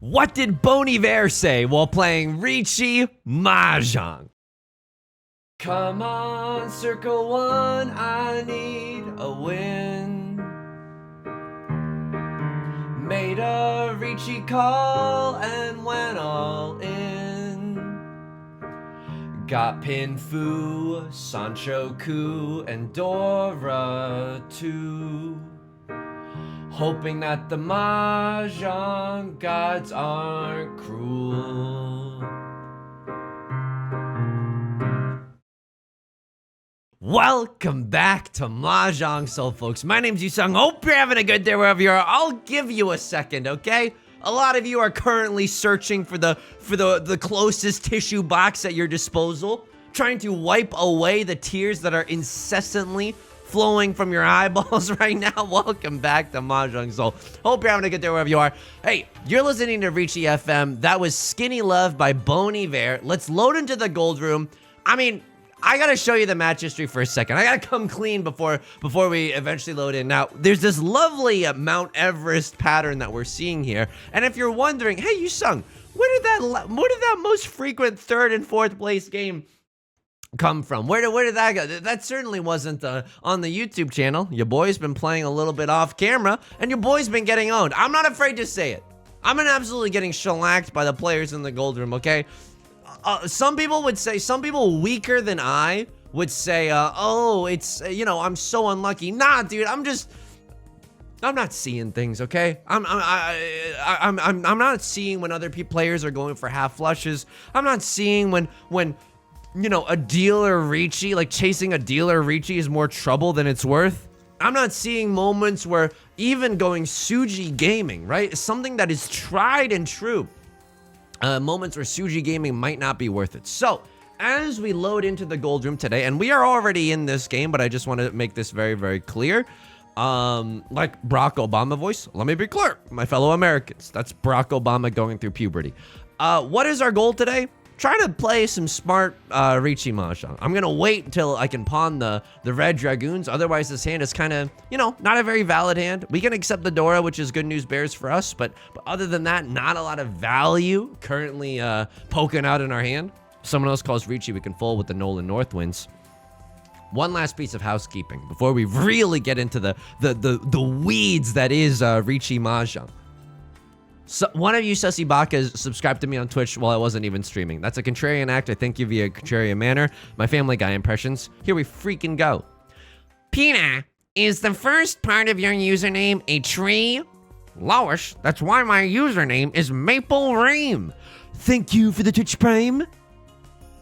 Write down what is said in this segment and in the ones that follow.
What did Bon Iver say while playing Riichi Mahjong? Come on, circle one, I need a win. Made a Riichi call and went all in. Got Pinfu, Sanchoku, and Dora too. Hoping that the Mahjong gods aren't cruel. Welcome back to Mahjong Soul, folks. My name's Yusong. Hope you're having a good day wherever you are. I'll give you a second, okay? A lot of you are currently searching for the closest tissue box at your disposal, trying to wipe away the tears that are incessantly flowing from your eyeballs right now. Welcome back to Mahjong Soul. Hope you're having a good day wherever you are. Hey, you're listening to Riichi FM. That was Skinny Love by Bon Iver. Let's load into the gold room. I mean, I gotta show you the match history for a second. I gotta come clean before we eventually load in. Now, there's this lovely Mount Everest pattern that we're seeing here. And if you're wondering, hey, Yusong, where did that most frequent third and fourth place game come from? Where did that go? That certainly wasn't on the YouTube channel. Your boy's been playing a little bit off camera, and your boy's been getting owned. I'm not afraid to say it. I'm absolutely getting shellacked by the players in the gold room, okay? Some people would say, some people weaker than I would say, oh, it's, I'm so unlucky. Nah, dude, I'm not seeing things, okay? I'm not seeing when other players are going for half flushes. I'm not seeing when a dealer Riichi, like chasing a dealer Riichi is more trouble than it's worth. I'm not seeing moments where even going Suji gaming, right? Something that is tried and true. Moments where Suji gaming might not be worth it. So, as we load into the gold room today, and we are already in this game, but I just want to make this very, very clear. Like Barack Obama voice, let me be clear, my fellow Americans. That's Barack Obama going through puberty. What is our goal today? Try to play some smart Riichi Mahjong. I'm gonna wait until I can pawn the red dragoons. Otherwise, this hand is kind of, not a very valid hand. We can accept the Dora, which is good news bears for us. But other than that, not a lot of value currently poking out in our hand. Someone else calls Riichi. We can fold with the Nolan Northwinds. One last piece of housekeeping before we really get into the weeds that is Riichi Mahjong. So one of you sussy bakas subscribed to me on Twitch while I wasn't even streaming. That's a contrarian act. I thank you via contrarian manner. My Family Guy impressions. Here we freaking go. Pina, is the first part of your username a tree? Lois, that's why my username is Maple Ream. Thank you for the Twitch Prime.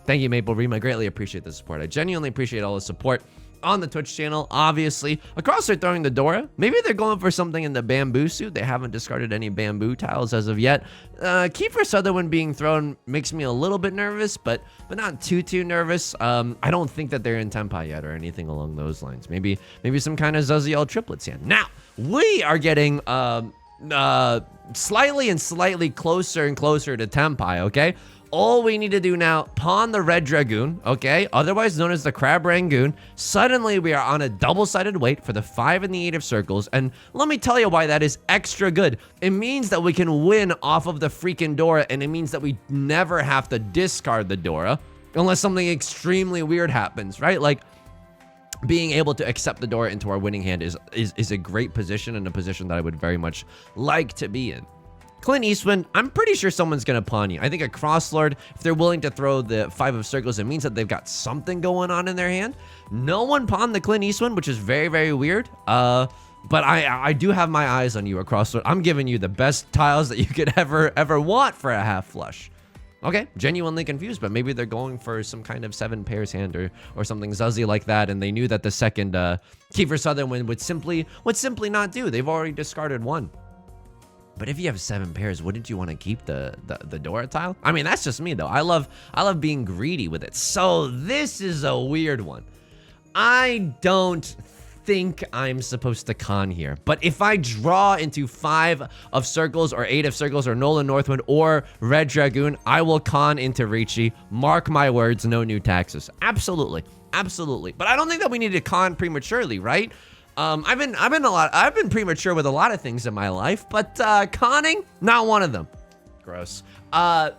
Thank you, Maple Ream. I greatly appreciate the support. I genuinely appreciate all the support on the Twitch channel, obviously. Across, they're throwing the Dora. Maybe they're going for something in the bamboo suit. They haven't discarded any bamboo tiles as of yet. Kiefer Sutherland being thrown makes me a little bit nervous, but not too nervous. I don't think that they're in Tenpai yet or anything along those lines. Maybe some kind of Zaziel triplets here. Now, we are getting slightly closer and closer to Tenpai, okay? All we need to do now, pawn the red dragoon, okay? Otherwise known as the crab rangoon. Suddenly, we are on a double-sided weight for the 5 and the 8 of circles. And let me tell you why that is extra good. It means that we can win off of the freaking Dora, and it means that we never have to discard the Dora unless something extremely weird happens, right? Like, being able to accept the Dora into our winning hand is a great position, and a position that I would very much like to be in. Clint Eastwood, I'm pretty sure someone's going to pawn you. I think a Crosslord, if they're willing to throw the 5 of circles, it means that they've got something going on in their hand. No one pawned the Clint Eastwood, which is very, very weird. But I do have my eyes on you, a Crosslord. I'm giving you the best tiles that you could ever want for a half flush. Okay, genuinely confused, but maybe they're going for some kind of 7 pairs hand or something zuzzy like that, and they knew that the second Kiefer Sutherland would simply not do. They've already discarded 1. But if you have 7 pairs, wouldn't you want to keep the Dora tile? I mean, that's just me, though. I love being greedy with it. So this is a weird one. I don't think I'm supposed to con here. But if I draw into 5 of circles or 8 of circles or Nolan Northwind or Red Dragoon, I will con into Riichi. Mark my words, no new taxes. Absolutely. Absolutely. But I don't think that we need to con prematurely, right? I've been premature with a lot of things in my life, but conning, not one of them. Gross. How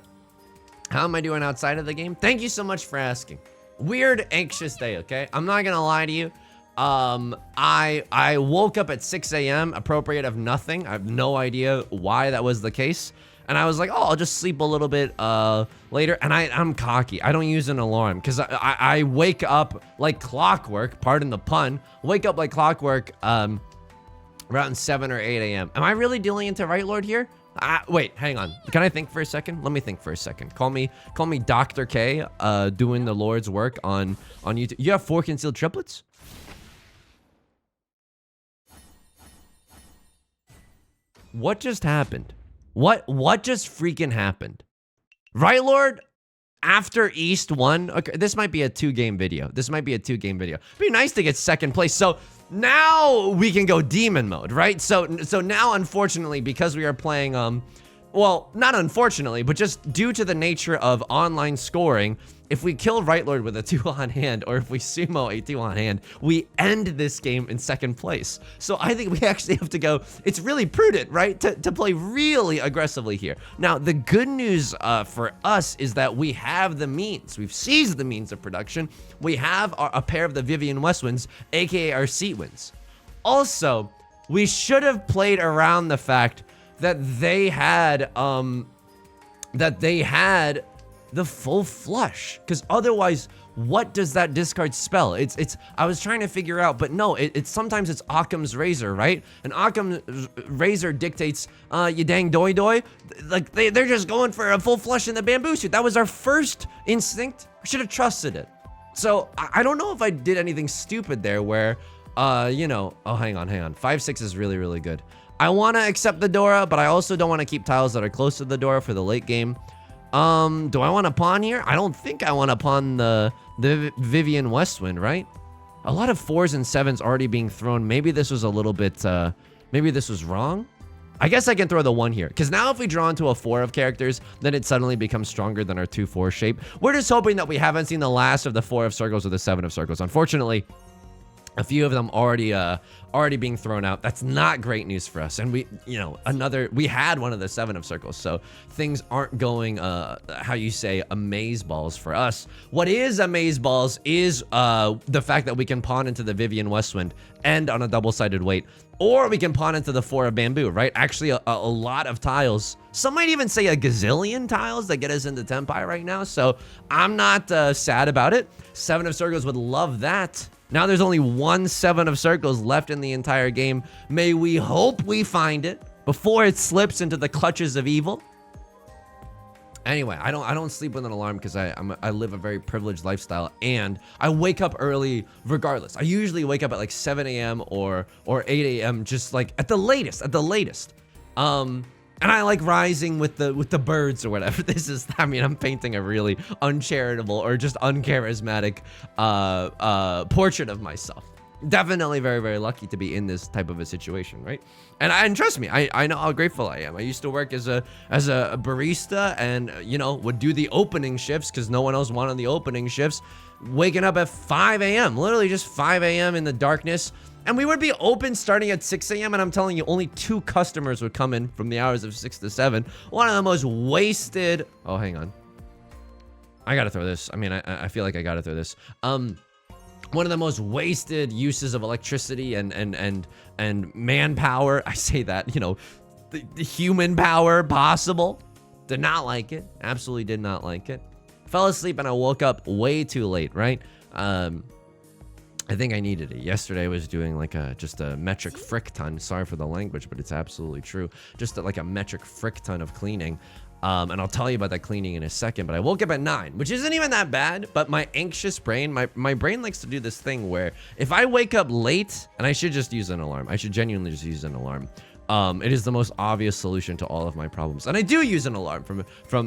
am I doing outside of the game? Thank you so much for asking. Weird, anxious day, okay? I'm not gonna lie to you. I woke up at 6 a.m. appropriate of nothing. I have no idea why that was the case. And I was like, oh, I'll just sleep a little bit later. And I'm cocky. I don't use an alarm because I wake up like clockwork, pardon the pun, wake up like clockwork around 7 or 8 a.m. Am I really dealing into Right Lord here? Wait, hang on. Can I think for a second? Let me think for a second. Call me Dr. K, doing the Lord's work on YouTube. You have 4 concealed triplets? What just happened? What just freaking happened? Right Lord, after East won. Okay, this might be a 2-game video. It'd be nice to get 2nd place. So now we can go demon mode, right? So now, unfortunately, because we are playing, well, not unfortunately, but just due to the nature of online scoring, if we kill Right Lord with a 2-on hand, or if we sumo a 2-on hand, we end this game in 2nd place. So I think we actually have to go, it's really prudent, right? To play really aggressively here. Now, the good news for us is that we have the means. We've seized the means of production. We have a pair of the Vivian Westwinds, aka our seat wins. Also, we should have played around the fact that they had, the full flush, because otherwise, what does that discard spell? I was trying to figure out, but no, sometimes it's Occam's razor, right? And Occam's razor dictates, you dang doi doi, like they're just going for a full flush in the bamboo suit. That was our first instinct. We should have trusted it. So I don't know if I did anything stupid there where, you know, oh, hang on. 5-6 is really, really good. I want to accept the Dora, but I also don't want to keep tiles that are close to the Dora for the late game. Do I want to pawn here? I don't think I want to pawn the Vivian Westwind, right? A lot of 4s and 7s already being thrown. Maybe this was a little bit, maybe this was wrong. I guess I can throw the 1 here, because now if we draw into a 4 of characters, then it suddenly becomes stronger than our 2-4 shape. We're just hoping that we haven't seen the last of the 4 of circles or the 7 of circles. Unfortunately, a few of them already being thrown out. That's not great news for us. And we, you know, we had one of the 7 of circles, so things aren't going, how you say, amaze balls for us. What is amaze balls is the fact that we can pawn into the Vivian Westwind and on a double-sided weight, or we can pawn into the 4 of bamboo, right? Actually, a lot of tiles. Some might even say a gazillion tiles that get us into Tenpai right now, so I'm not sad about it. 7 of circles would love that. Now there's only 1 7 of circles left in the entire game. May we hope we find it before it slips into the clutches of evil. Anyway, I don't sleep with an alarm because I live a very privileged lifestyle, and I wake up early regardless. I usually wake up at like 7 a.m. or 8 a.m. just like at the latest. And I like rising with the birds or whatever. This is, I mean, I'm painting a really uncharitable or just uncharismatic portrait of myself. Definitely very, very lucky to be in this type of a situation, right? And trust me, I know how grateful I am. I used to work as a barista, and you know, would do the opening shifts because no one else wanted the opening shifts. Waking up at 5 a.m., literally just 5 a.m. in the darkness. And we would be open starting at 6 a.m. And I'm telling you, only 2 customers would come in from the hours of 6 to 7. One of the most wasted. Oh, hang on. I gotta throw this. I mean, I feel like I gotta throw this. One of the most wasted uses of electricity and manpower. I say that, you know, the human power possible. Did not like it. Absolutely did not like it. Fell asleep and I woke up way too late, right? I think I needed it. Yesterday I was doing like just a metric frick ton. Sorry for the language, but it's absolutely true. Just like a metric frick ton of cleaning. And I'll tell you about that cleaning in a second, but I woke up at 9, which isn't even that bad, but my anxious brain, my brain likes to do this thing where if I wake up late, and I should just use an alarm. I should genuinely just use an alarm. It is the most obvious solution to all of my problems. And I do use an alarm from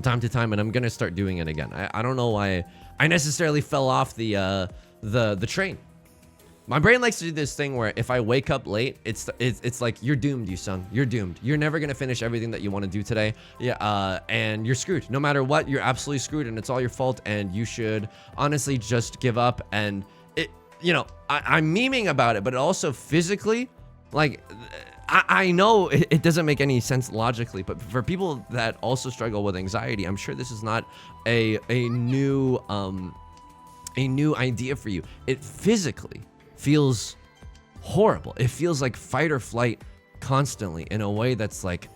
time to time, and I'm gonna start doing it again. I don't know why I necessarily fell off the train. My brain likes to do this thing where if I wake up late, it's like, you're doomed, Yusong. You're doomed. You're never gonna finish everything that you want to do today. Yeah, and you're screwed. No matter what, you're absolutely screwed, and it's all your fault. And you should honestly just give up. And it, you know, I'm memeing about it, but also physically, like, I know it doesn't make any sense logically, but for people that also struggle with anxiety, I'm sure this is not a new idea for you. It physically feels horrible. It feels like fight or flight constantly in a way that's like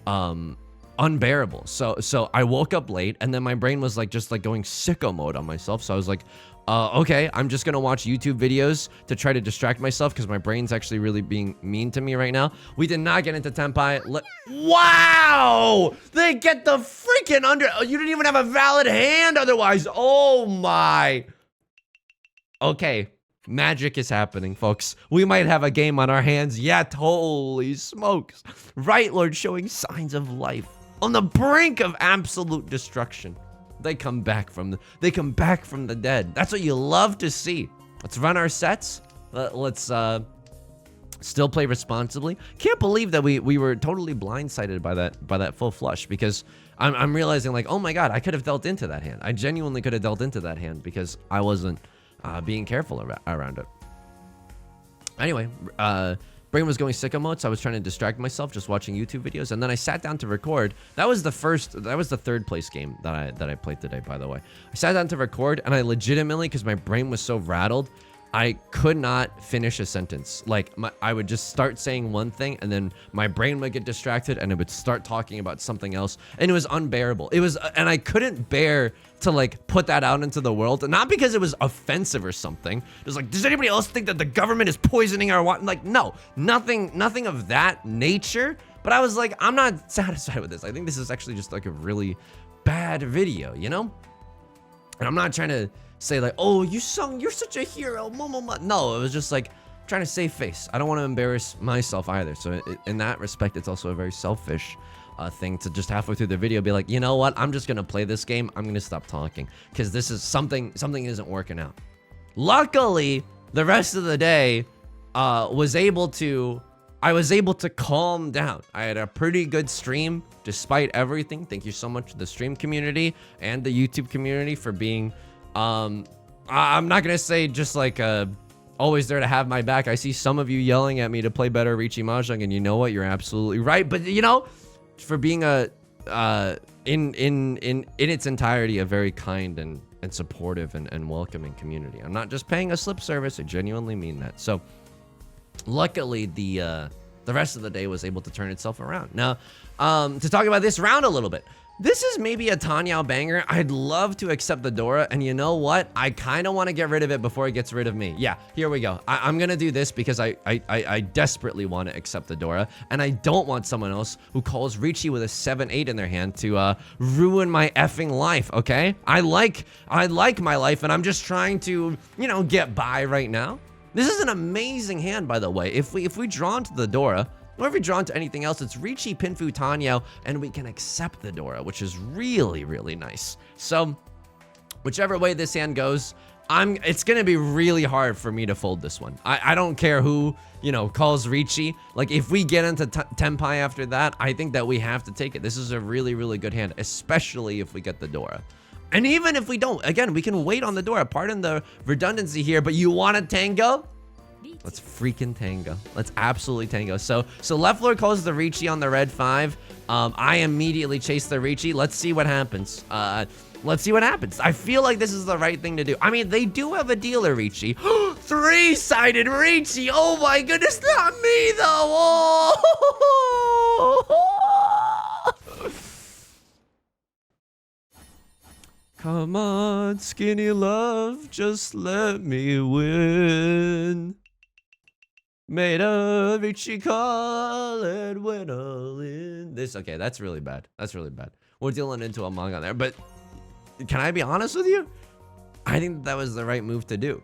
unbearable. So I woke up late, and then my brain was like just like going sicko mode on myself. So I was like, okay, I'm just gonna watch YouTube videos to try to distract myself because my brain's actually really being mean to me right now. We did not get into Tenpai. Wow! They get the freaking under. You didn't even have a valid hand otherwise. Oh my. Okay, magic is happening, folks. We might have a game on our hands yet. Holy smokes. Right Lord showing signs of life on the brink of absolute destruction. They come back from the dead. That's what you love to see. Let's run our sets. Let's still play responsibly. Can't believe that we were totally blindsided by that full flush, because I'm realizing like, oh my god, I could have dealt into that hand. I genuinely could have dealt into that hand because I wasn't being careful around it. Anyway, brain was going sicko mode, so I was trying to distract myself just watching YouTube videos, and then I sat down to record. That was the third place game that I played today, by the way. I sat down to record, and I legitimately, because my brain was so rattled, I could not finish a sentence. Like, I would just start saying one thing, and then my brain would get distracted, and it would start talking about something else, and it was unbearable. It was, and I couldn't bear to like put that out into the world, not because it was offensive or something. It was like, does anybody else think that the government is poisoning our water? Like, no, nothing of that nature. But I was like, I'm not satisfied with this. I think this is actually just like a really bad video, you know? And I'm not trying to say like, oh, Yusong, you're such a hero. No, it was just like trying to save face. I don't want to embarrass myself either. So in that respect, it's also a very selfish thing to just halfway through the video be like, you know what? I'm just gonna play this game. I'm gonna stop talking because this is something isn't working out. Luckily, the rest of the day, I was able to calm down. I had a pretty good stream despite everything. Thank you so much to the stream community and the YouTube community for being I'm not gonna say just like always there to have my back. I see some of you yelling at me to play better Riichi Mahjong, and you know what? You're absolutely right. But you know, for being in its entirety a very kind and supportive and welcoming community. I'm not just paying a slip service. I genuinely mean that. So luckily the rest of the day was able to turn itself around. Now, to talk about this round a little bit. This is maybe a Tenhou banger. I'd love to accept the Dora, and you know what? I kind of want to get rid of it before it gets rid of me. Yeah, here we go. I'm gonna do this because I desperately want to accept the Dora, and I don't want someone else who calls Riichi with a 7-8 in their hand to ruin my effing life. Okay? I like my life, and I'm just trying to, you know, get by right now. This is an amazing hand, by the way. If we draw into the Dora, or if we draw into anything else, it's Riichi, Pinfu, Tenhou, and we can accept the Dora, which is really, really nice. So, whichever way this hand goes, it's gonna be really hard for me to fold this one. I don't care who, you know, calls Riichi. Like, if we get into Tenpai after that, I think that we have to take it. This is a really, really good hand, especially if we get the Dora. And even if we don't, again, we can wait on the Dora. Pardon the redundancy here, but you want a tango? Let's freaking tango. Let's absolutely tango. So left lord calls the Riichi on the red 5. I immediately chase the Riichi. Let's see what happens. Let's see what happens. I feel like this is the right thing to do. I mean, they do have a dealer Riichi. 3-sided Riichi. Oh my goodness, not me though. Oh. Come on, skinny love, just let me win. Made a Riichi call and went all in. Okay, that's really bad. That's really bad. We're dealing into a manga there, but can I be honest with you? I think that was the right move to do.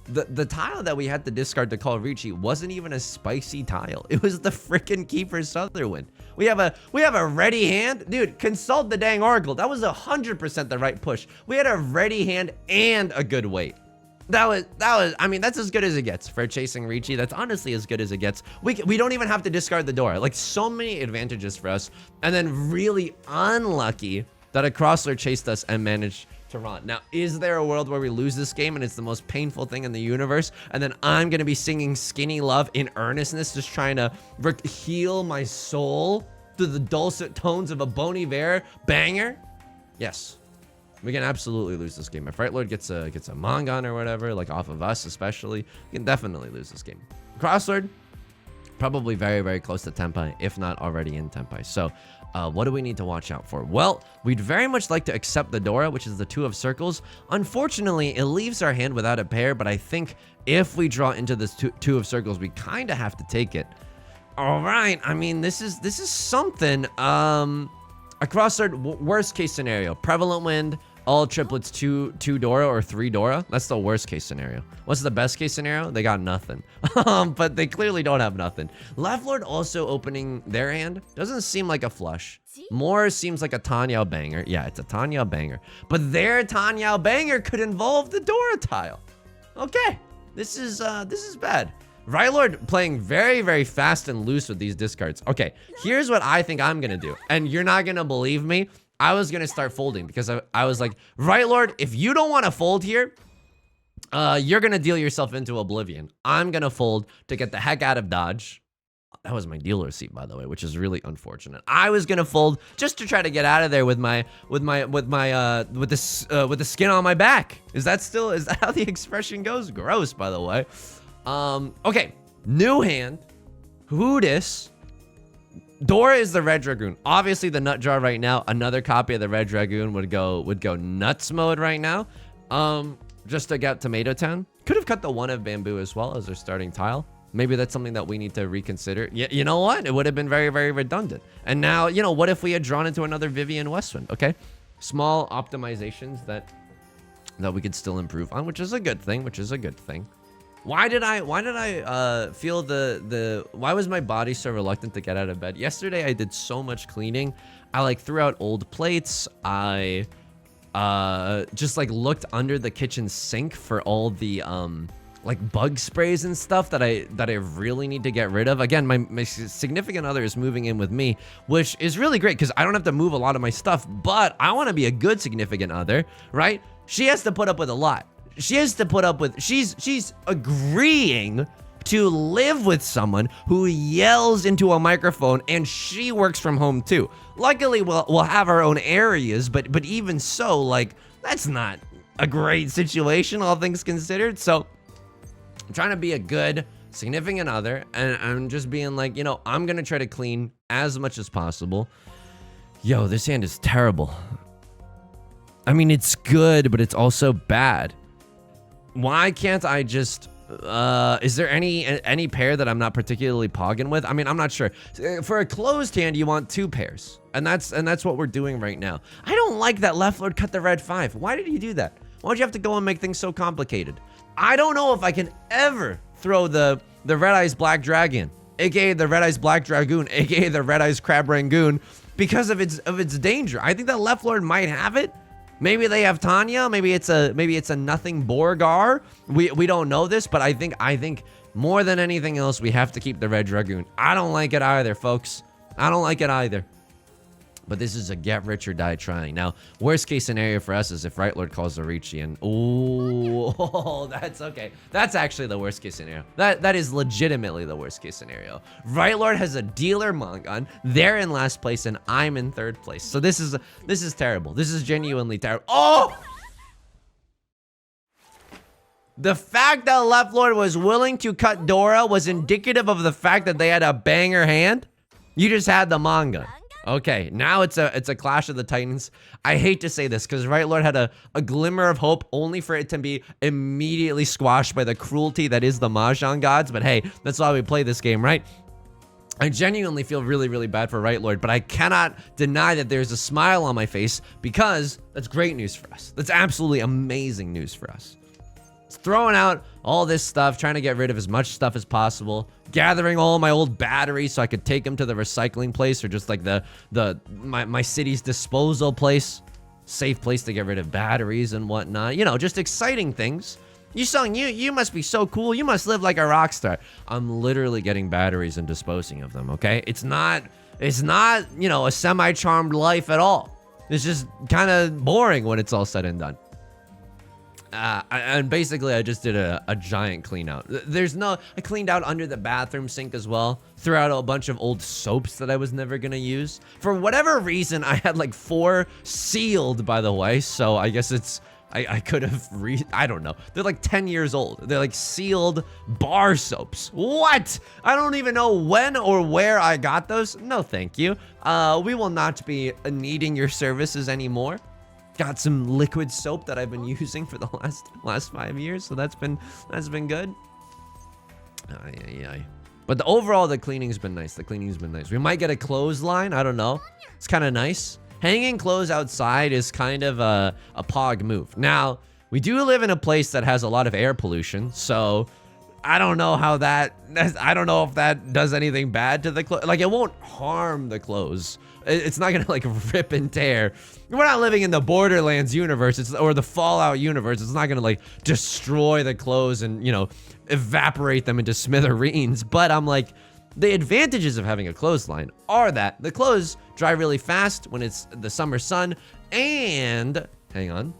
The tile that we had to discard to call Riichi wasn't even a spicy tile. It was the freaking Kiefer Sutherland. We have a ready hand. Dude, consult the dang oracle. That was 100% the right push. We had a ready hand and a good weight. That was, I mean, that's as good as it gets for chasing Riichi. That's honestly as good as it gets. We don't even have to discard the Dora. Like, so many advantages for us. And then really unlucky that a Crossler chased us and managed to run. Now, is there a world where we lose this game and it's the most painful thing in the universe, and then I'm gonna be singing Skinny Love in earnestness, just trying to heal my soul through the dulcet tones of a Bon Iver banger? Yes. We can absolutely lose this game. If Right Lord gets a Mangan or whatever, like off of us especially, we can definitely lose this game. Crosslord, probably very, very close to Tenpai, if not already in Tenpai. So, what do we need to watch out for? Well, we'd very much like to accept the Dora, which is the 2 of circles. Unfortunately, it leaves our hand without a pair, but I think if we draw into this two of circles, we kind of have to take it. All right, I mean, this is something. A Crosslord, worst case scenario, Prevalent Wind, all triplets, 2 Dora or 3 Dora. That's the worst case scenario. What's the best case scenario? They got nothing. But they clearly don't have nothing. Left Lord also opening their hand. Doesn't seem like a flush. More seems like a Tanyao banger. Yeah, it's a Tanyao banger. But their Tanyao banger could involve the Dora tile. Okay, this is bad. Right Lord playing very, very fast and loose with these discards. Okay, here's what I think I'm gonna do. And you're not gonna believe me. I was gonna start folding because I was like, Right Lord, if you don't want to fold here, you're gonna deal yourself into oblivion. I'm gonna fold to get the heck out of dodge. That was my dealer seat, by the way, which is really unfortunate. I was gonna fold just to try to get out of there with the skin on my back. Is that how the expression goes? Gross, by the way. Okay, new hand. Who dis? Dora is the Red Dragoon. Obviously, the nut jar right now. Another copy of the Red Dragoon would go nuts mode right now. Just to get Tomato Town. Could have cut the 1 of bamboo as well as their starting tile. Maybe that's something that we need to reconsider. Yeah, you know what? It would have been very, very redundant. And now, you know, what if we had drawn into another Vivian Westwind? Okay, small optimizations that we could still improve on, which is a good thing. Why did I feel why was my body so reluctant to get out of bed? Yesterday, I did so much cleaning. I like threw out old plates. I just like looked under the kitchen sink for all the like bug sprays and stuff that I really need to get rid of. Again, my significant other is moving in with me, which is really great because I don't have to move a lot of my stuff, but I want to be a good significant other, right? She has to put up with a lot. She has to put up with, she's agreeing to live with someone who yells into a microphone, and she works from home too. Luckily, we'll have our own areas, but even so, like, that's not a great situation, all things considered. So I'm trying to be a good significant other, and I'm just being like, you know, I'm gonna try to clean as much as possible. Yo, this hand is terrible. I mean, it's good, but it's also bad. Why can't I just, is there any pair that I'm not particularly pogging with? I mean, I'm not sure. For a closed hand, you want 2 pairs. And that's what we're doing right now. I don't like that Left Lord cut the red 5. Why did he do that? Why'd you have to go and make things so complicated? I don't know if I can ever throw the Red Eyes Black Dragon, aka the Red Eyes Black Dragoon, aka the Red Eyes Crab Rangoon, because of its danger. I think that Left Lord might have it. Maybe they have Tanya. Maybe it's a nothing Borgar. We don't know this, but I think more than anything else, we have to keep the Red Dragoon. I don't like it either, folks. I don't like it either. But this is a get rich or die trying. Now, worst case scenario for us is if Right Lord calls the Riichi and oh, that's okay. That's actually the worst case scenario. That is legitimately the worst case scenario. Right Lord has a dealer Mangan. They're in last place and I'm in 3rd place. So this is terrible. This is genuinely terrible. Oh! The fact that Left Lord was willing to cut Dora was indicative of the fact that they had a banger hand. You just had the manga. Okay, now it's a Clash of the Titans. I hate to say this because Right Lord had a glimmer of hope only for it to be immediately squashed by the cruelty that is the Mahjong gods. But hey, that's why we play this game, right? I genuinely feel really, really bad for Right Lord, but I cannot deny that there's a smile on my face because that's great news for us. That's absolutely amazing news for us. It's throwing out all this stuff, trying to get rid of as much stuff as possible, gathering all my old batteries so I could take them to the recycling place or just like my city's disposal place. Safe place to get rid of batteries and whatnot. You know, just exciting things. Yusong, you must be so cool. You must live like a rock star. I'm literally getting batteries and disposing of them, okay? It's not, you know, a semi-charmed life at all. It's just kind of boring when it's all said and done. And basically I just did a giant clean out. I cleaned out under the bathroom sink as well. Threw out a bunch of old soaps that I was never gonna use. For whatever reason, I had like 4 sealed, by the way, so I guess it's, I could have I don't know. They're like 10 years old. They're like sealed bar soaps. What? I don't even know when or where I got those. No, thank you. We will not be needing your services anymore. Got some liquid soap that I've been using for the last 5 years, so that's been good. But overall, the cleaning's been nice. We might get a clothesline. I don't know. It's kind of nice. Hanging clothes outside is kind of a pog move. Now, we do live in a place that has a lot of air pollution, so I don't know how I don't know if that does anything bad to the clothes. Like, it won't harm the clothes. It's not gonna like rip and tear. We're not living in the Borderlands universe, or the Fallout universe. It's not gonna like destroy the clothes and, you know, evaporate them into smithereens. But I'm like, the advantages of having a clothesline are that the clothes dry really fast when it's the summer sun, and hang on,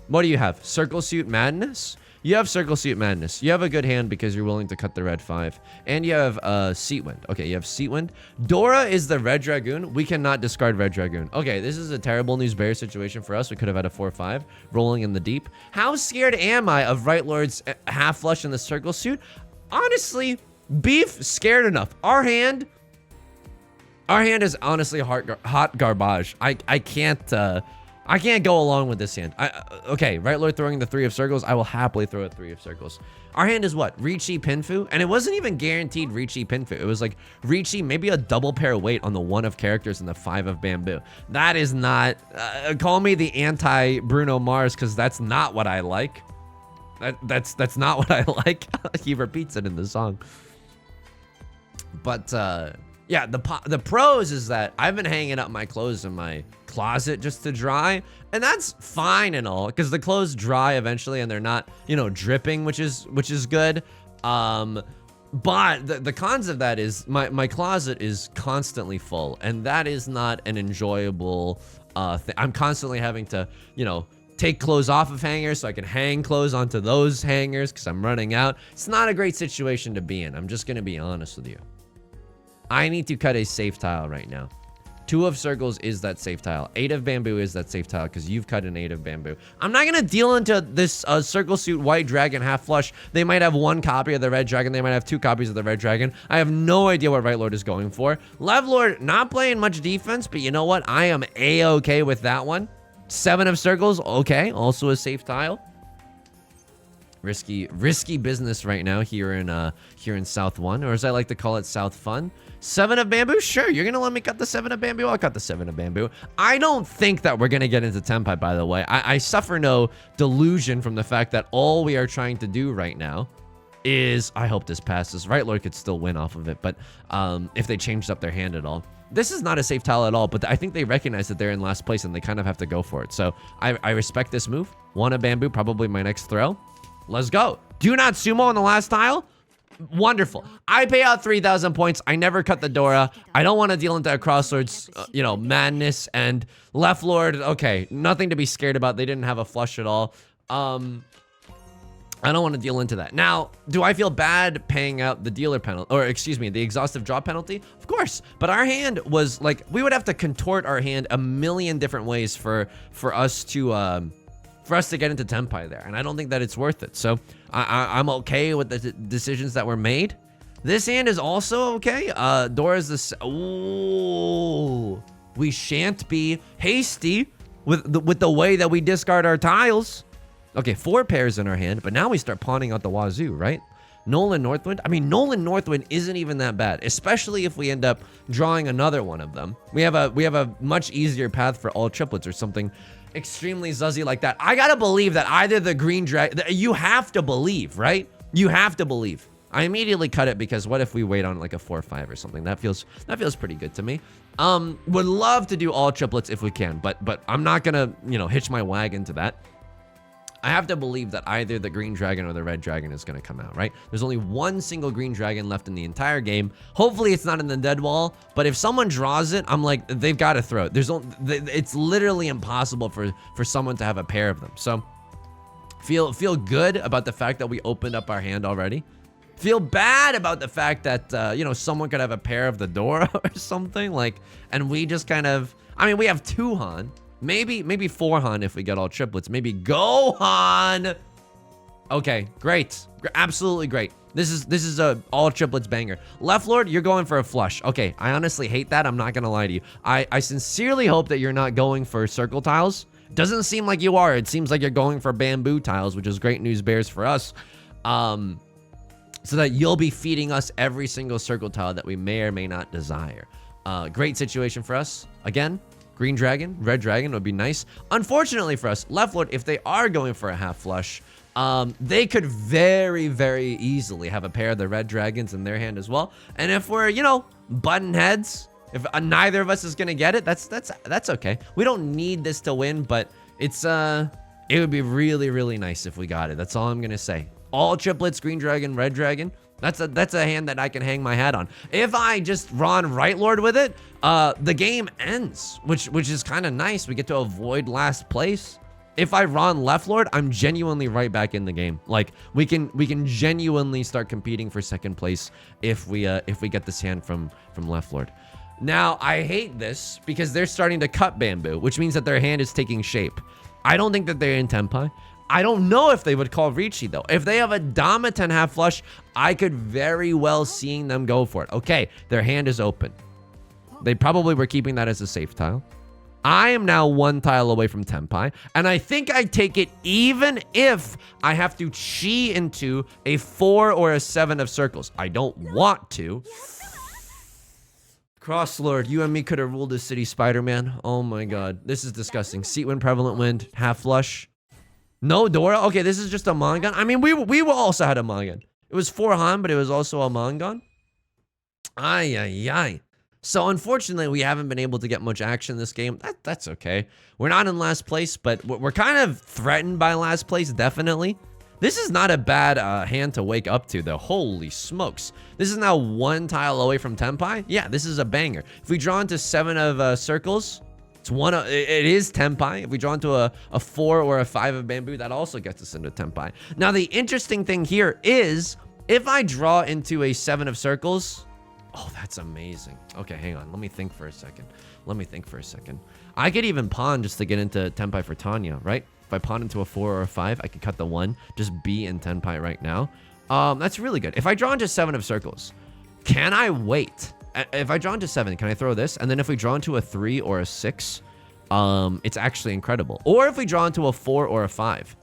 what do you have? Circle Suit Madness? You have Circle Suit Madness. You have a good hand because you're willing to cut the red 5. And you have Seat Wind. Okay, you have Seat Wind. Dora is the Red Dragoon. We cannot discard Red Dragoon. Okay, this is a terrible news bear situation for us. We could have had a 4-5 rolling in the deep. How scared am I of Right Lord's half flush in the Circle Suit? Honestly, beef scared enough. Our hand is honestly hot garbage. I can't go along with this hand. Okay, Right Lord throwing the 3 of circles. I will happily throw a 3 of circles. Our hand is what? Riichi Pinfu? And it wasn't even guaranteed Riichi Pinfu. It was like Riichi, maybe a double pair weight on the 1 of characters and the 5 of bamboo. That is not, call me the anti-Bruno Mars, because that's not what I like. That's not what I like. He repeats it in the song. But, yeah, the pros is that I've been hanging up my clothes in my closet just to dry, and that's fine and all, because the clothes dry eventually and they're not, you know, dripping, which is good. But the cons of that is my closet is constantly full, and that is not an enjoyable thing. I'm constantly having to, you know, take clothes off of hangers so I can hang clothes onto those hangers because I'm running out. It's not a great situation to be in. I'm just gonna be honest with you. I need to cut a safe tile right now. 2 of circles is that safe tile. 8 of bamboo is that safe tile because you've cut an 8 of bamboo. I'm not gonna deal into this Circle Suit White Dragon half flush. They might have 1 copy of the Red Dragon. They might have 2 copies of the Red Dragon. I have no idea what Right Lord is going for. Left Lord not playing much defense, but you know what? I am A-okay with that one. 7 of circles, okay, also a safe tile. Risky business right now here in South 1, or as I like to call it, South Fun. 7 of bamboo, sure, you're gonna let me cut the 7 of bamboo. I'll cut the 7 of bamboo. I don't think that we're gonna get into Tenpai, by the way. I suffer no delusion from the fact that all we are trying to do right now is, I hope this passes. Right Lord could still win off of it, but if they changed up their hand at all. This is not a safe tile at all, but I think they recognize that they're in last place and they kind of have to go for it. So I respect this move. 1 of bamboo, probably my next throw. Let's go. Do not sumo on the last tile. Wonderful. I pay out 3,000 points. I never cut the Dora. I don't want to deal into a Crossroads, you know, madness. And Left Lord, okay, nothing to be scared about. They didn't have a flush at all. I don't want to deal into that. Now, do I feel bad paying out the dealer penalty, or excuse me, the exhaustive draw penalty? Of course, but our hand was like, we would have to contort our hand a million different ways for us to get into Tenpai there, and I don't think that it's worth it. So I'm okay with the decisions that were made. This hand is also okay. Dora's this. Ooh, we shan't be hasty with the way that we discard our tiles. Okay, 4 pairs in our hand, but now we start pawning out the wazoo, right? Nolan Northwind. I mean, Nolan Northwind isn't even that bad, especially if we end up drawing another one of them. We have a much easier path for all triplets or something extremely zuzzy like that. I gotta believe that either the green dragon, you have to believe, right? You have to believe. I immediately cut it because what if we wait on like a 4-5 or something? That feels pretty good to me. Would love to do all triplets if we can, but I'm not gonna, you know, hitch my wagon to that. I have to believe that either the green dragon or the red dragon is going to come out, right? There's only 1 single green dragon left in the entire game. Hopefully it's not in the dead wall, but if someone draws it, I'm like, they've got to throw it. It's literally impossible for someone to have a pair of them. So Feel good about the fact that we opened up our hand already. Feel bad about the fact that, you know, someone could have a pair of the Dora or something. Like, and we just kind of, I mean, we have 2 Han. Maybe 4 Han if we get all triplets. Maybe go Han. Okay, great. Absolutely great. This is a all triplets banger. Left Lord, you're going for a flush. Okay, I honestly hate that. I'm not gonna lie to you. I sincerely hope that you're not going for circle tiles. Doesn't seem like you are. It seems like you're going for bamboo tiles, which is great news bears for us. So that you'll be feeding us every single circle tile that we may or may not desire. Great situation for us. Again, green dragon, red dragon would be nice. Unfortunately for us, Left Lord, if they are going for a half flush, they could very, very easily have a pair of the red dragons in their hand as well. And if we're, you know, button heads, if neither of us is gonna get it, that's okay. We don't need this to win, but it's it would be really, really nice if we got it. That's all I'm gonna say. All triplets, green dragon, red dragon. That's a hand that I can hang my hat on. If I just run Right Lord with it, the game ends, which is kind of nice. We get to avoid last place. If I run Left Lord, I'm genuinely right back in the game. Like we can genuinely start competing for second place if we get this hand from Left Lord. Now I hate this because they're starting to cut bamboo, which means that their hand is taking shape. I don't think that they're in Tenpai. I don't know if they would call Riichi though. If they have a Dama 10 half flush, I could very well seeing them go for it. Okay, their hand is open. They probably were keeping that as a safe tile. I am now 1 tile away from Tenpai, and I think I take it even if I have to chi into a 4 or a 7 of circles. I don't want to. Cross Lord, you and me could have ruled this city, Spider-Man. Oh my god, this is disgusting. Seat wind, prevalent wind, half flush. No Dora? Okay, this is just a Mangon. I mean, we also had a Mangon. It was 4 Han, but it was also a Mangon. Ay, ay, ay. So, unfortunately, we haven't been able to get much action in this game. That's okay. We're not in last place, but we're kind of threatened by last place, definitely. This is not a bad hand to wake up to, though. Holy smokes. This is now 1 tile away from Tenpai. Yeah, this is a banger. If we draw into 7 of circles... It is Tenpai. If we draw into a 4 or a 5 of bamboo, that also gets us into Tenpai. Now, the interesting thing here is, if I draw into a 7 of circles... Oh, that's amazing. Okay, hang on. Let me think for a second. I could even pawn just to get into Tenpai for Tanya, right? If I pawn into a 4 or a 5, I could cut the 1, just be in Tenpai right now. That's really good. If I draw into 7 of circles, can I wait? If I draw into 7, can I throw this? And then if we draw into a 3 or a 6, it's actually incredible. Or if we draw into a 4 or a 5.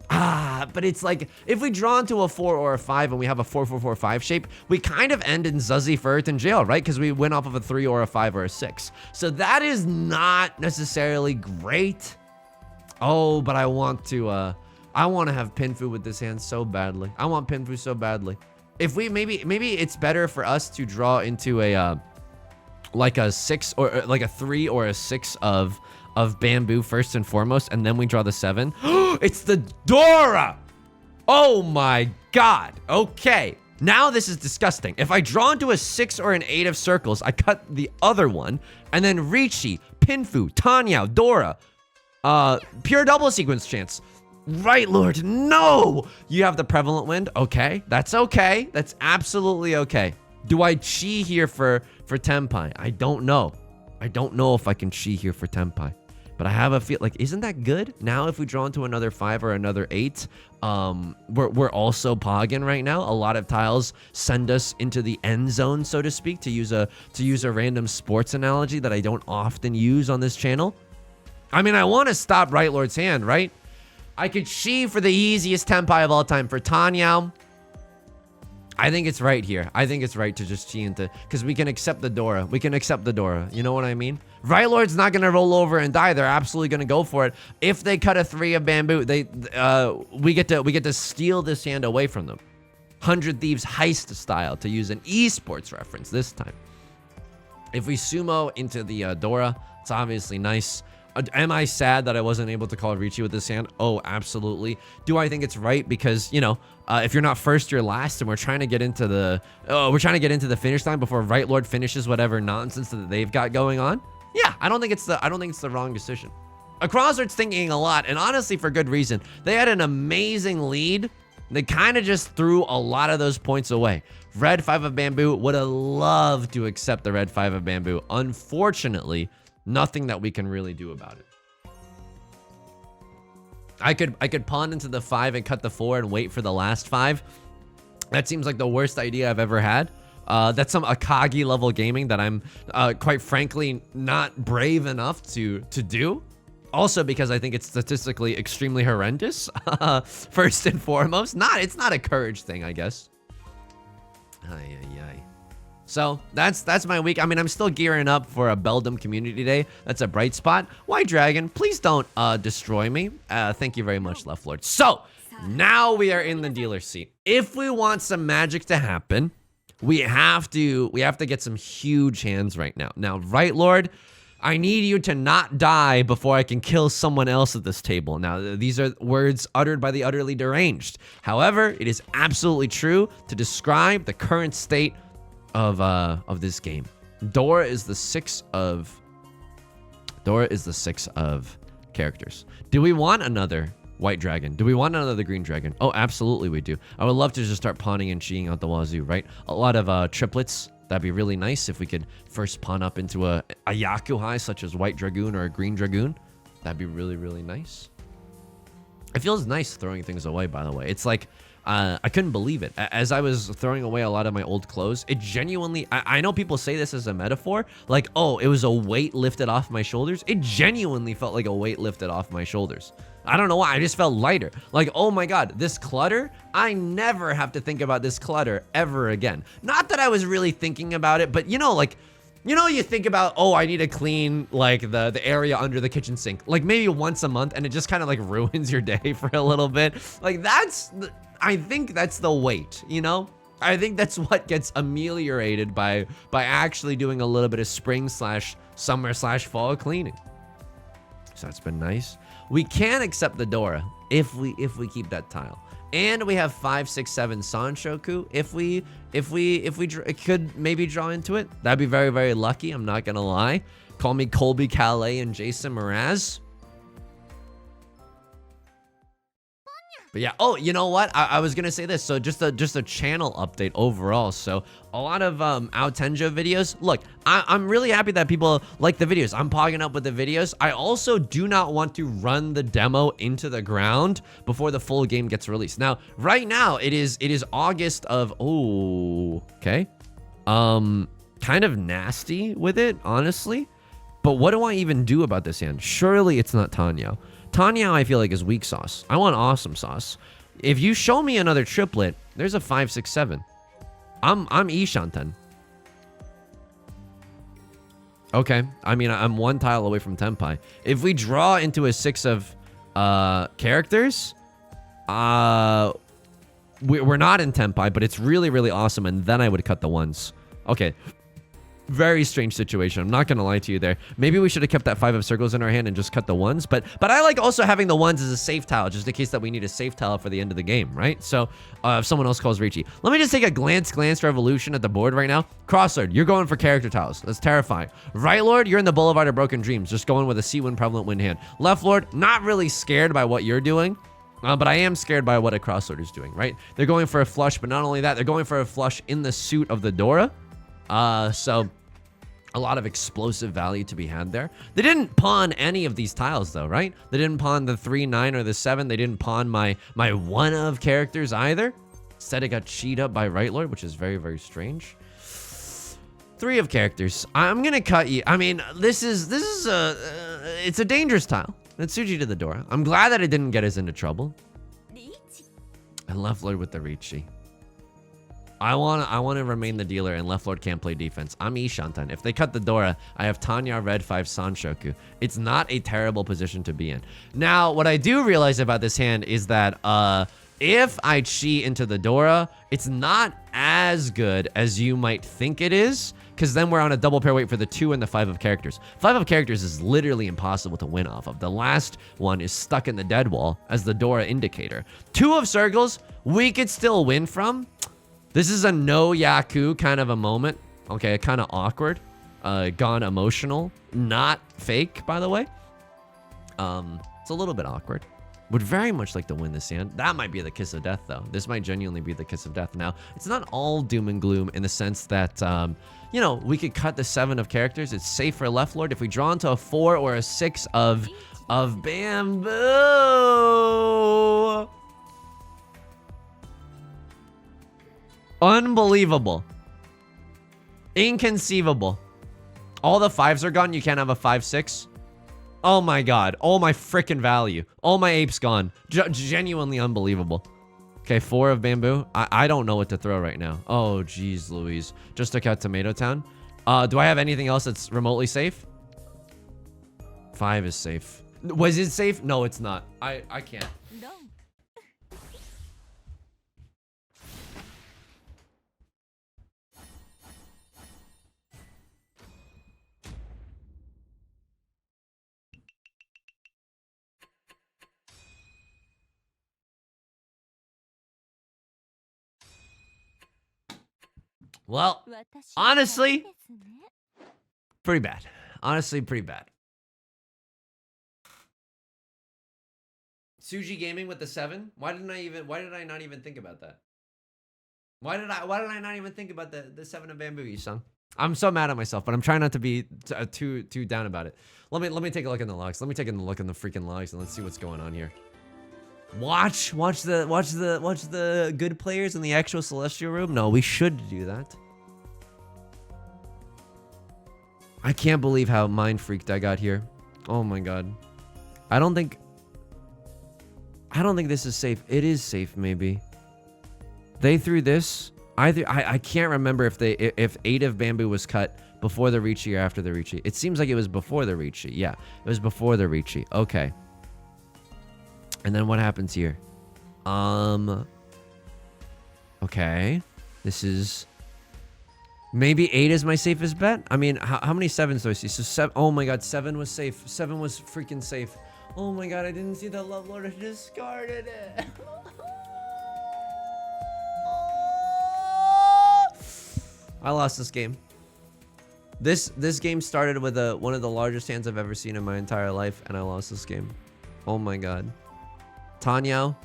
But it's like, if we draw into a 4 or a 5 and we have a 4-4-4-5 shape, we kind of end in Zuzzy Furt in jail, right? Because we went off of a 3 or a 5 or a 6. So that is not necessarily great. Oh, but I want to have Pinfu with this hand so badly. I want Pinfu so badly. If we maybe it's better for us to draw into a like a 6 or like a 3 or a 6 of bamboo first and foremost, and then we draw the 7. It's the Dora. Oh my god. Okay, now this is disgusting. If I draw into a 6 or an 8 of circles, I cut the other one, and then Riichi, Pinfu, Tanya, Dora, pure double sequence chance. Right Lord, no! You have the prevalent wind. Okay, that's okay. That's absolutely okay. Do I chi here for Tenpai? I don't know. I don't know if I can chi here for Tenpai. But I have a feel like, isn't that good? Now if we draw into another 5 or another 8, we're also pogging right now. A lot of tiles send us into the end zone, so to speak, to use a random sports analogy that I don't often use on this channel. I mean, I want to stop Right Lord's hand, right? I could chi for the easiest Tenpai of all time for Tanya. I think it's right here. I think it's right to just chi into, because we can accept the Dora. We can accept the Dora. You know what I mean? Right Lord's not going to roll over and die. They're absolutely going to go for it. If they cut a 3 of bamboo, we get to steal this hand away from them. 100 Thieves heist style, to use an esports reference this time. If we sumo into the Dora, it's obviously nice. Am I sad that I wasn't able to call Riichi with this hand? Oh, absolutely. Do I think it's right? Because, you know, if you're not first, you're last, and we're trying to get into the finish line before Right Lord finishes whatever nonsense that they've got going on. Yeah, I don't think it's the wrong decision. Crossroads thinking a lot, and honestly for good reason. They had an amazing lead. They kind of just threw a lot of those points away. Red 5 of bamboo would have loved to accept the red 5 of bamboo. Unfortunately, nothing that we can really do about it. I could pawn into the 5 and cut the 4 and wait for the last 5. That seems like the worst idea I've ever had. That's some Akagi level gaming that I'm quite frankly not brave enough to do. Also because I think it's statistically extremely horrendous. First and foremost, it's not a courage thing, I guess. Ay, ay, ay. So that's my week. I mean, I'm still gearing up for a Beldum Community Day. That's a bright spot. White Dragon, please don't destroy me. Thank you very much, Left Lord. So now we are in the dealer seat. If we want some magic to happen, we have to get some huge hands right now. Now, Right Lord, I need you to not die before I can kill someone else at this table. Now, these are words uttered by the utterly deranged. However, it is absolutely true to describe the current state of this game. Dora is the 6 of characters. Do we want another white dragon? Do we want another green dragon? Oh, absolutely we do. I would love to just start pawning and cheating out the wazoo, right? A lot of triplets. That'd be really nice if we could first pawn up into a Yakuhai, such as White Dragoon or a Green Dragoon. That'd be really, really nice. It feels nice throwing things away, by the way. It's like, I couldn't believe it. As I was throwing away a lot of my old clothes, it genuinely, I know people say this as a metaphor, like, oh, it was a weight lifted off my shoulders. It genuinely felt like a weight lifted off my shoulders. I don't know why, I just felt lighter. Like, oh my God, this clutter, I never have to think about this clutter ever again. Not that I was really thinking about it, but you know, like, you think about, oh, I need to clean like the area under the kitchen sink, like maybe once a month, and it just kind of like ruins your day for a little bit. Like I think that's the weight, you know? I think that's what gets ameliorated by actually doing a little bit of spring/summer/fall cleaning. So that's been nice. We can accept the Dora if we keep that tile. And we have 5, 6, 7 Sanshoku. If we could maybe draw into it, that'd be very, very lucky. I'm not gonna lie. Call me Colby Calais and Jason Mraz. But yeah, oh, you know what? I was gonna say this. So just a channel update overall. So a lot of Tenjo videos. Look, I'm really happy that people like the videos. I'm pogging up with the videos. I also do not want to run the demo into the ground before the full game gets released. Now, right now it is August of, oh, okay. Kind of nasty with it, honestly. But what do I even do about this hand? Surely it's not Tenhou. Tenhou, I feel like, is weak sauce. I want awesome sauce. If you show me another triplet, there's a 5, 6, 7. I'm Ishanten. Okay. I mean, I'm one tile away from Tenpai. If we draw into a 6 of characters, we're not in Tenpai, but it's really, really awesome, and then I would cut the ones. Okay. Very strange situation. I'm not gonna lie to you there. Maybe we should have kept that 5 of circles in our hand and just cut the ones. But I like also having the ones as a safe tile, just in case that we need a safe tile for the end of the game, right? So if someone else calls Riichi, let me just take a glance revolution at the board right now. Crosslord, you're going for character tiles. That's terrifying. Right Lord, you're in the Boulevard of Broken Dreams, just going with a C-Wind Prevalent Wind hand. Left Lord, not really scared by what you're doing. But I am scared by what a Crosslord is doing, right? They're going for a flush, but not only that, they're going for a flush in the suit of the Dora. So a lot of explosive value to be had there. They didn't pawn any of these tiles though, right? They didn't pawn the 3, 9, or the 7. They didn't pawn my one of characters either. Instead, it got cheated up by Right Lord, which is very, very strange. 3 of characters. I'm gonna cut you. I mean, this is it's a dangerous tile. Let's Tsuji to the door. I'm glad that it didn't get us into trouble. And Left Lord with the Riichi. I want to remain the dealer, and Left Lord can't play defense. I'm Ishanten. If they cut the Dora, I have Tenhou red 5 Sanshoku. It's not a terrible position to be in. Now, what I do realize about this hand is that if I cheat into the Dora, it's not as good as you might think it is, because then we're on a double pair weight for the 2 and the 5 of characters. 5 of characters is literally impossible to win off of. The last one is stuck in the dead wall as the Dora indicator. 2 of circles, we could still win from. This is a no Yaku kind of a moment. Okay, kind of awkward. Gone emotional. Not fake, by the way. It's a little bit awkward. Would very much like to win this hand. That might be the kiss of death, though. This might genuinely be the kiss of death. Now, it's not all doom and gloom in the sense that, you know, we could cut the 7 of characters. It's safe for left lord. If we draw into a 4 or a 6 of bamboo. Unbelievable. Inconceivable. All the 5s are gone. You can't have a 5-6. Oh my god. All my freaking value. All my apes gone. Genuinely unbelievable. Okay, 4 of bamboo. I don't know what to throw right now. Oh, geez, Louise. Just took out Tomato Town. Do I have anything else that's remotely safe? 5 is safe. Was it safe? No, it's not. I can't. No. Well, honestly, pretty bad. Honestly, pretty bad. Suji Gaming with the 7? Why did I not even think about that? Why did I not even think about the 7 of bamboo, Yusong? I'm so mad at myself, but I'm trying not to be too down about it. Let me take a look in the logs. Let me take a look in the freaking logs and let's see what's going on here. Watch the good players in the actual celestial room. No, we should do that. I can't believe how mind freaked I got here. Oh my god. I don't think this is safe. It is safe, maybe. They threw this. I can't remember if 8 of bamboo was cut before the Riichi or after the Riichi. It seems like it was before the Riichi. Yeah, it was before the Riichi. Okay. And then what happens here? Okay. This is... Maybe 8 is my safest bet? I mean, how many 7s do I see? So 7... Oh my god, 7 was safe. 7 was freaking safe. Oh my god, I didn't see that Love Lord. I discarded it. I lost this game. This game started with one of the largest hands I've ever seen in my entire life, and I lost this game. Oh my god. Tanyao,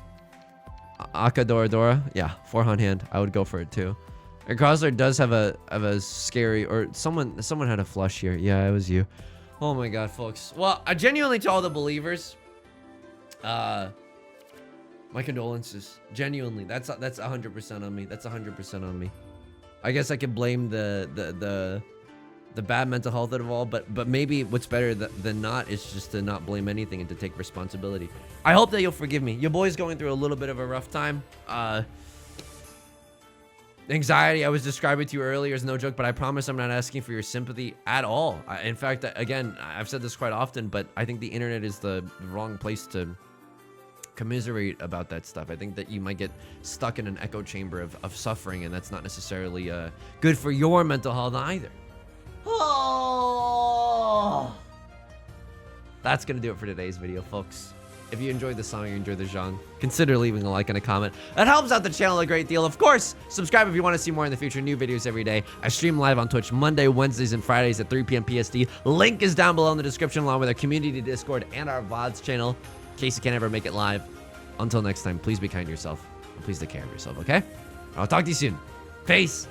Akadoradora, yeah, 4-hunt hand. I would go for it too. And Crosler does have a scary, or someone had a flush here. Yeah, it was you. Oh my god, folks. Well, I genuinely, to all the believers, my condolences. Genuinely, that's 100% on me. That's 100% on me. I guess I could blame the bad mental health of it all, but maybe what's better than not is just to not blame anything and to take responsibility. I hope that you'll forgive me. Your boy's going through a little bit of a rough time. Anxiety I was describing to you earlier is no joke, but I promise I'm not asking for your sympathy at all. In fact, again, I've said this quite often, but I think the internet is the wrong place to commiserate about that stuff. I think that you might get stuck in an echo chamber of suffering, and that's not necessarily good for your mental health either. Oh, that's gonna do it for today's video, folks. If you enjoyed the song or you enjoyed the genre, consider leaving a like and a comment. That helps out the channel a great deal. Of course, subscribe if you want to see more in the future. New videos every day. I stream live on Twitch Monday, Wednesdays, and Fridays at 3 p.m. PST. Link is down below in the description, along with our community Discord and our VODs channel, in case you can't ever make it live. Until next time, please be kind to yourself, and please take care of yourself, okay? I'll talk to you soon. Peace.